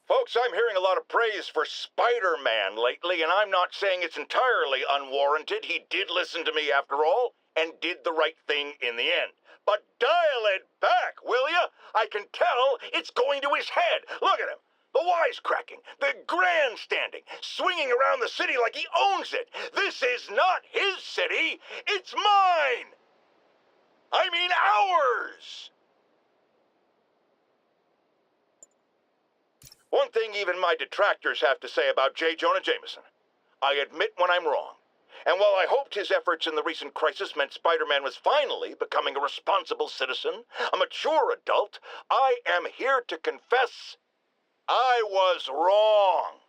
Folks, I'm hearing a lot of praise for Spider-Man lately, and I'm not saying it's entirely unwarranted. He did listen to me after all, and did the right thing in the end. But dial it back, will ya? I can tell it's going to his head. Look at him. The wisecracking, the grandstanding, swinging around the city like he owns it. This is not his city, it's mine. I mean ours. One thing even my detractors have to say about J.Jonah Jameson. I admit when I'm wrong. And while I hoped his efforts in the recent crisis meant Spider-Man was finally becoming a responsible citizen, a mature adult, I am here to confess I was wrong.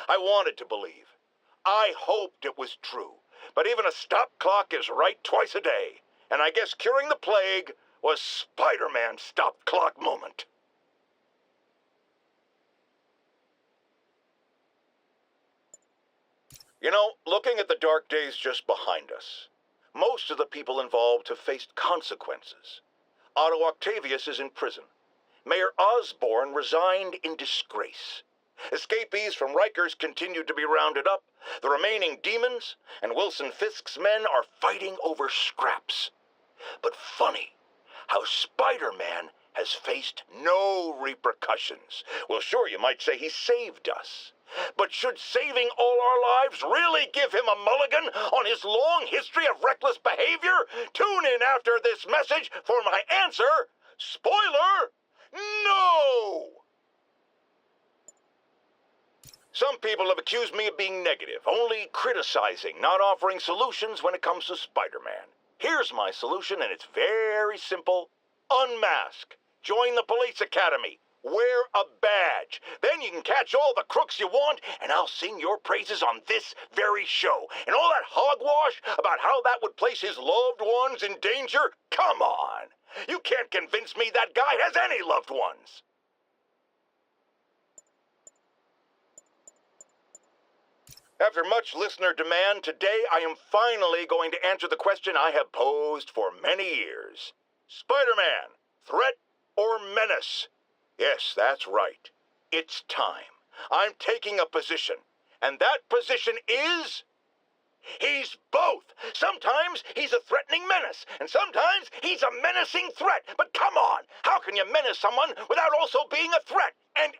I wanted to believe. I hoped it was true. But even a stop clock is right twice a day. And I guess curing the plague was Spider-Man's stop clock moment. You know, looking at the dark days just behind us, most of the people involved have faced consequences. Otto Octavius is in prison. Mayor Osborn resigned in disgrace. Escapees from Rikers continue to be rounded up. The remaining demons and Wilson Fisk's men are fighting over scraps. But funny how Spider-Man has faced no repercussions. Well, sure, you might say he saved us. But should saving all our lives really give him a mulligan on his long history of reckless behavior? Tune in after this message for my answer. Spoiler! No! Some people have accused me of being negative, only criticizing, not offering solutions when it comes to Spider-Man. Here's my solution, and it's very simple. Unmask. Join the police academy. Wear a badge. Then you can catch all the crooks you want, and I'll sing your praises on this very show. And all that hogwash about how that would place his loved ones in danger? Come on. You can't convince me that guy has any loved ones. After much listener demand, today I am finally going to answer the question I have posed for many years. Spider-Man, threat or menace? Yes, that's right. It's time. I'm taking a position. And that position is... he's both. Sometimes he's a threatening menace, and sometimes he's a menacing threat. But come on, how can you menace someone without also being a threat? And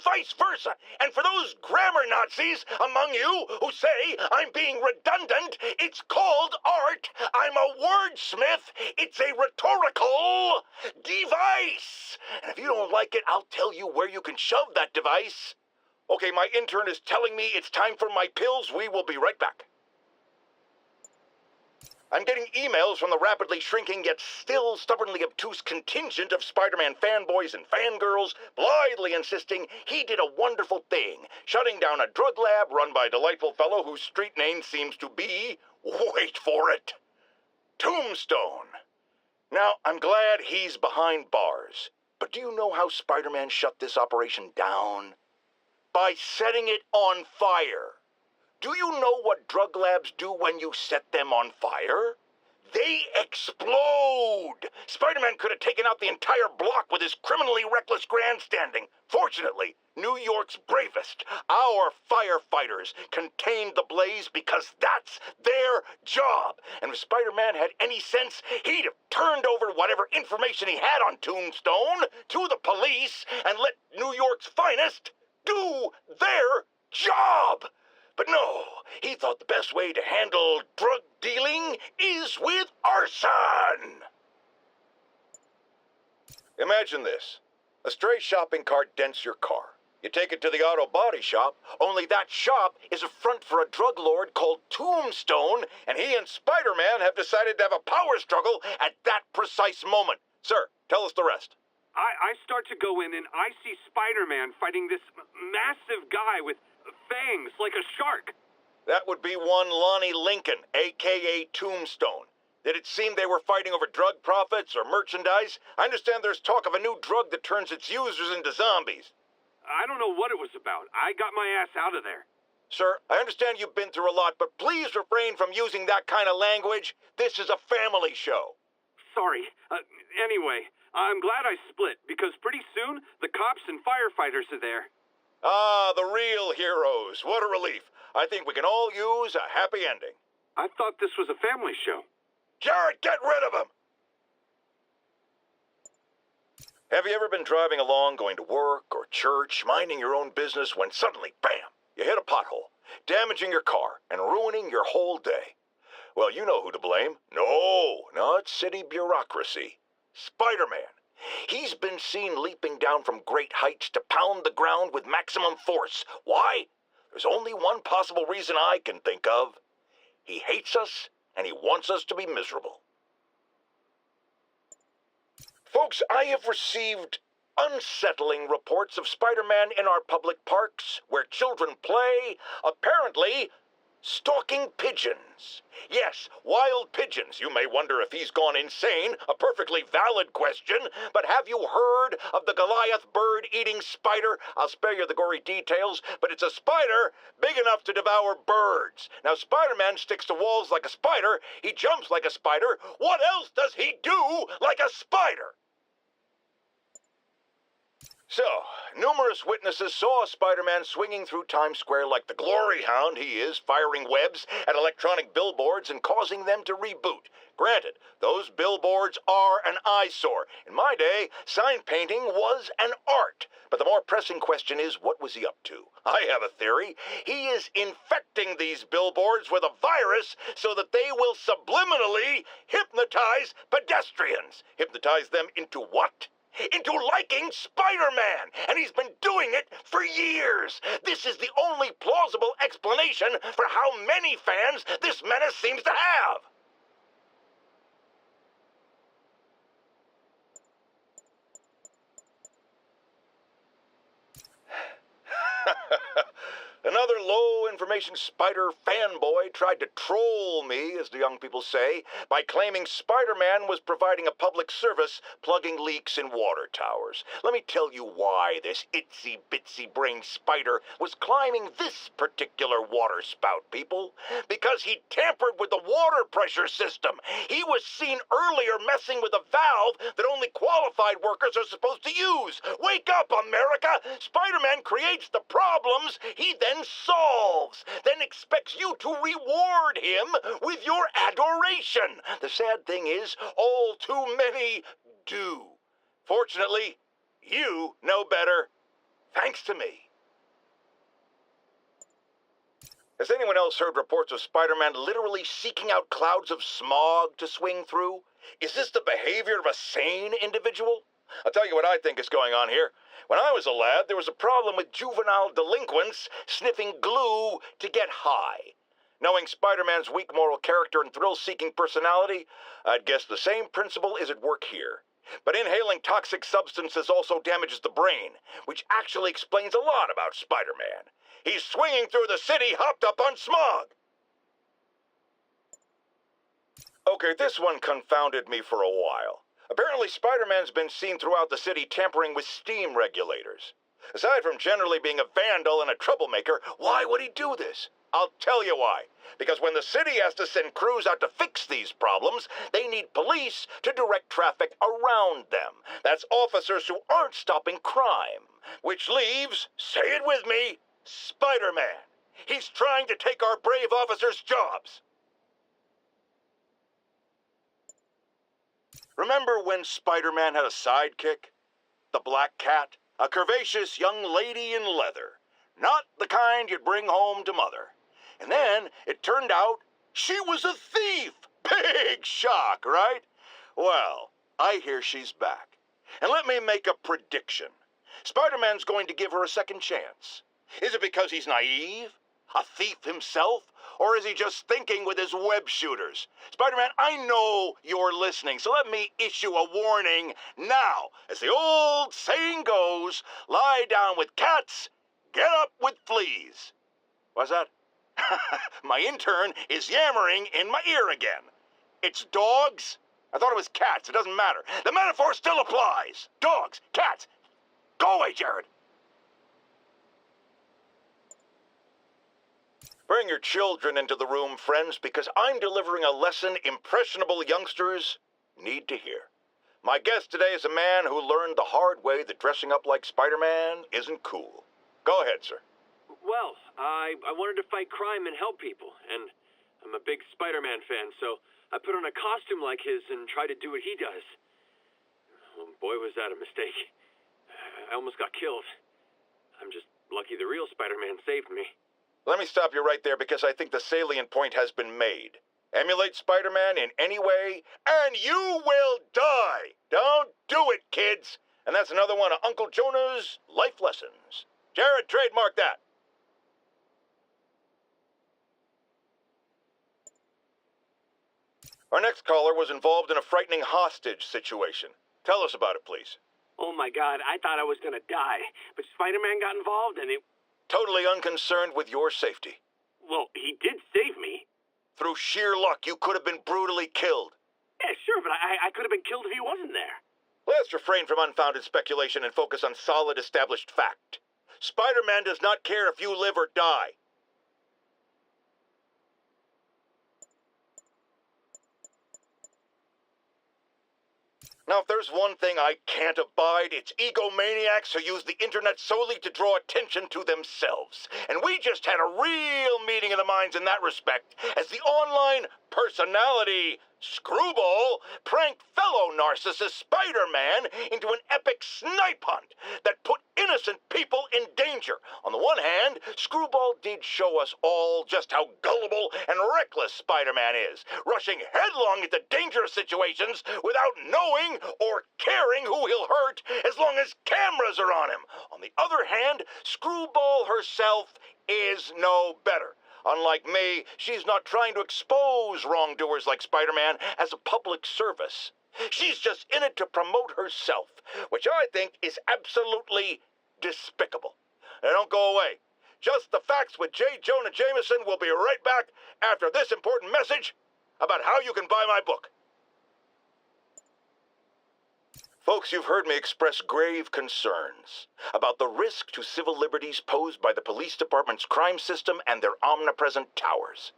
vice versa. And for those grammar Nazis among you who say I'm being redundant, it's called art. I'm a wordsmith. It's a rhetorical device. And if you don't like it, I'll tell you where you can shove that device. Okay, my intern is telling me it's time for my pills. We will be right back. I'm getting emails from the rapidly shrinking yet still stubbornly obtuse contingent of Spider-Man fanboys and fangirls blithely insisting he did a wonderful thing, shutting down a drug lab run by a delightful fellow whose street name seems to be, wait for it, Tombstone. Now, I'm glad he's behind bars, but do you know how Spider-Man shut this operation down? By setting it on fire. Do you know what drug labs do when you set them on fire? They explode! Spider-Man could have taken out the entire block with his criminally reckless grandstanding. Fortunately, New York's bravest, our firefighters, contained the blaze because that's their job. And if Spider-Man had any sense, he'd have turned over whatever information he had on Tombstone to the police and let New York's finest do their job. But no, he thought the best way to handle drug dealing is with arson. Imagine this. A stray shopping cart dents your car. You take it to the auto body shop, only that shop is a front for a drug lord called Tombstone, and he and Spider-Man have decided to have a power struggle at that precise moment. Sir, tell us the rest. I start to go in and I see Spider-Man fighting this massive guy with fangs like a shark. That would be one Lonnie Lincoln, a.k.a. Tombstone. Did it seem they were fighting over drug profits or merchandise? I understand there's talk of a new drug that turns its users into zombies. I don't know what it was about. I got my ass out of there. Sir, I understand you've been through a lot, but please refrain from using that kind of language. This is a family show. Sorry. Anyway, I'm glad I split, because pretty soon the cops and firefighters are there. Ah, the real heroes. What a relief. I think we can all use a happy ending. I thought this was a family show. Jared, get rid of him! Have you ever been driving along, going to work or church, minding your own business, when suddenly, bam, you hit a pothole, damaging your car and ruining your whole day? Well, you know who to blame. No, not city bureaucracy. Spider-Man. He's been seen leaping down from great heights to pound the ground with maximum force. Why? There's only one possible reason I can think of. He hates us, and he wants us to be miserable. Folks, I have received unsettling reports of Spider-Man in our public parks, where children play, apparently stalking pigeons. Yes, wild pigeons. You may wonder if he's gone insane, a perfectly valid question, but have you heard of the Goliath bird-eating spider? I'll spare you the gory details, but it's a spider big enough to devour birds. Now, Spider-Man sticks to walls like a spider, he jumps like a spider. What else does he do like a spider? So, numerous witnesses saw Spider-Man swinging through Times Square like the glory hound he is, firing webs at electronic billboards and causing them to reboot. Granted, those billboards are an eyesore. In my day, sign painting was an art. But the more pressing question is, what was he up to? I have a theory. He is infecting these billboards with a virus so that they will subliminally hypnotize pedestrians. Hypnotize them into what? Into liking Spider-Man, and he's been doing it for years. This is the only plausible explanation for how many fans this menace seems to have. Another low-information spider fanboy tried to troll me, as the young people say, by claiming Spider-Man was providing a public service plugging leaks in water towers. Let me tell you why this itsy-bitsy-brained spider was climbing this particular water spout, people. Because he tampered with the water pressure system. He was seen earlier messing with a valve that only qualified workers are supposed to use. Wake up, America! Spider-Man creates the problems he then solves, then expects you to reward him with your adoration. The sad thing is, all too many do. Fortunately, you know better, thanks to me. Has anyone else heard reports of Spider-Man literally seeking out clouds of smog to swing through? Is this the behavior of a sane individual? I'll tell you what I think is going on here. When I was a lad, there was a problem with juvenile delinquents sniffing glue to get high. Knowing Spider-Man's weak moral character and thrill-seeking personality, I'd guess the same principle is at work here. But inhaling toxic substances also damages the brain, which actually explains a lot about Spider-Man. He's swinging through the city hopped up on smog. Okay, this one confounded me for a while. Apparently, Spider-Man's been seen throughout the city tampering with steam regulators. Aside from generally being a vandal and a troublemaker, why would he do this? I'll tell you why. Because when the city has to send crews out to fix these problems, they need police to direct traffic around them. That's officers who aren't stopping crime. Which leaves, say it with me, Spider-Man. He's trying to take our brave officers' jobs. Remember when Spider-Man had a sidekick? The Black Cat, a curvaceous young lady in leather. Not the kind you'd bring home to mother. And then it turned out she was a thief. Big shock, right? Well, I hear she's back. And let me make a prediction. Spider-Man's going to give her a second chance. Is it because he's naive? A thief himself? Or is he just thinking with his web shooters? Spider-Man, I know you're listening, so let me issue a warning now. As the old saying goes, lie down with cats, get up with fleas. What's that? My intern is yammering in my ear again. It's dogs? I thought it was cats. It doesn't matter. The metaphor still applies. Dogs, cats. Go away, Jared. Bring your children into the room, friends, because I'm delivering a lesson impressionable youngsters need to hear. My guest today is a man who learned the hard way that dressing up like Spider-Man isn't cool. Go ahead, sir. Well, I wanted to fight crime and help people, and I'm a big Spider-Man fan, so I put on a costume like his and tried to do what he does. Well, boy, was that a mistake. I almost got killed. I'm just lucky the real Spider-Man saved me. Let me stop you right there because I think the salient point has been made. Emulate Spider-Man in any way, and you will die! Don't do it, kids! And that's another one of Uncle Jonah's life lessons. Jared, trademark that. Our next caller was involved in a frightening hostage situation. Tell us about it, please. Oh my God, I thought I was gonna die, but Spider-Man got involved and it... Totally unconcerned with your safety. Well, he did save me. Through sheer luck, you could have been brutally killed. Yeah, sure, but I could have been killed if he wasn't there. Let's refrain from unfounded speculation and focus on solid established fact. Spider-Man does not care if you live or die. Now, if there's one thing I can't abide, it's egomaniacs who use the internet solely to draw attention to themselves. And we just had a real meeting of the minds in that respect, as the online personality Screwball pranked fellow narcissist Spider-Man into an epic snipe hunt that put innocent people in danger. On the one hand, Screwball did show us all just how gullible and reckless Spider-Man is, rushing headlong into dangerous situations without knowing or caring who he'll hurt as long as cameras are on him. On the other hand, Screwball herself is no better. Unlike me, she's not trying to expose wrongdoers like Spider-Man as a public service. She's just in it to promote herself, which I think is absolutely despicable. Now don't go away. Just the Facts with J.Jonah Jameson will be right back after this important message about how you can buy my book. Folks, you've heard me express grave concerns about the risk to civil liberties posed by the police department's crime system and their omnipresent towers.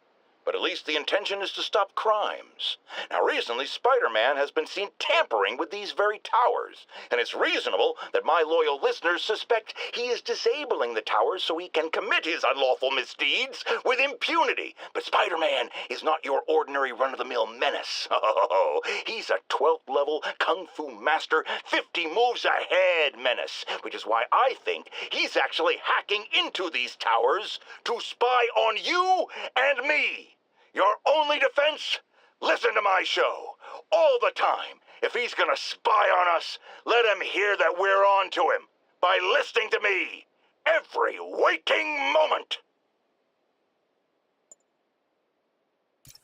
But at least the intention is to stop crimes. Now, recently, Spider-Man has been seen tampering with these very towers, and it's reasonable that my loyal listeners suspect he is disabling the towers so he can commit his unlawful misdeeds with impunity. But Spider-Man is not your ordinary run-of-the-mill menace. Oh, he's a 12th level Kung Fu master, 50 moves ahead menace, which is why I think he's actually hacking into these towers to spy on you and me. Your only defense? Listen to my show. All the time. If he's gonna spy on us, let him hear that we're on to him. By listening to me. Every waking moment.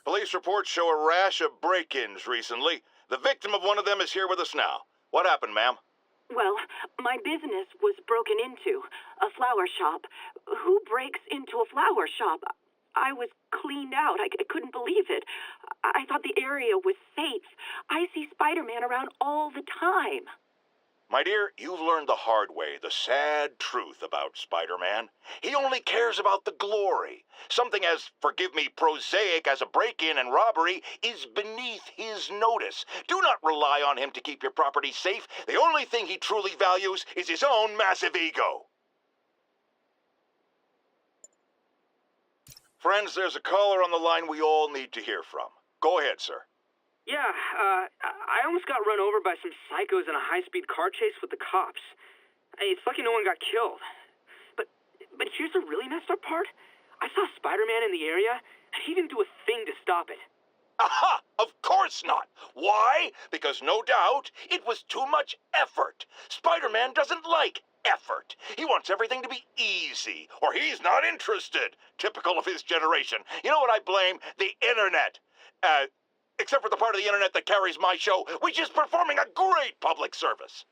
Police reports show a rash of break-ins recently. The victim of one of them is here with us now. What happened, ma'am? Well, my business was broken into. A flower shop. Who breaks into a flower shop? I was cleaned out. I couldn't believe it. I thought the area was safe. I see Spider-Man around all the time. My dear, you've learned the hard way the sad truth about Spider-Man. He only cares about the glory. Something as, forgive me, prosaic as a break-in and robbery is beneath his notice. Do not rely on him to keep your property safe. The only thing he truly values is his own massive ego. Friends, there's a caller on the line we all need to hear from. Go ahead, sir. Yeah, I almost got run over by some psychos in a high-speed car chase with the cops. It's lucky no one got killed. But here's the really messed up part. I saw Spider-Man in the area, and he didn't do a thing to stop it. Aha! Of course not. Why? Because no doubt it was too much effort. Spider-Man doesn't like effort. He wants everything to be easy, or he's not interested. Typical of his generation. You know what I blame? The internet. Except for the part of the internet that carries my show, which is performing a great public service.